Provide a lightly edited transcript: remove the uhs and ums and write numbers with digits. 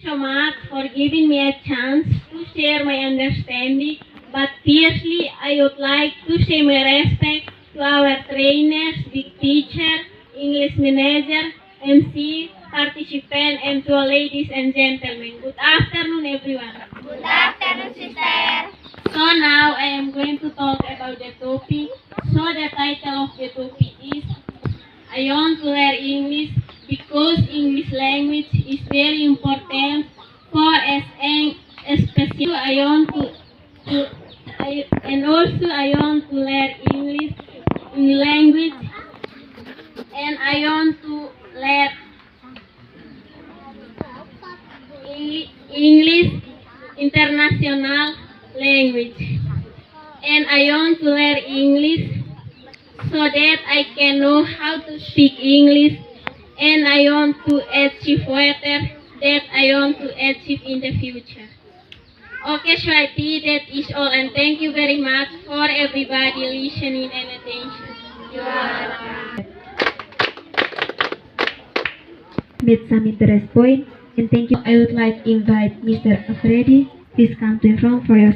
so much for giving me a chance to share my understanding, but fiercely I would like to show my respect to our trainers, big teacher, English manager, MC, participant, and to all ladies and gentlemen. Good afternoon, everyone. Good afternoon, sister. So now I am going to talk about the topic. So the title of the topic is I want to learn English because English language is very important for us and especially I want and also I want to learn English in language and I want to learn English international language and I want to learn English so that I can know how to speak English and I want to achieve whatever that I want to achieve in the future. Okay, Swati, that is all and thank you very much for everybody listening and attention. You are welcome. Made some interest point and thank you. I would like to invite Mr. Afredi. Please come to the front for your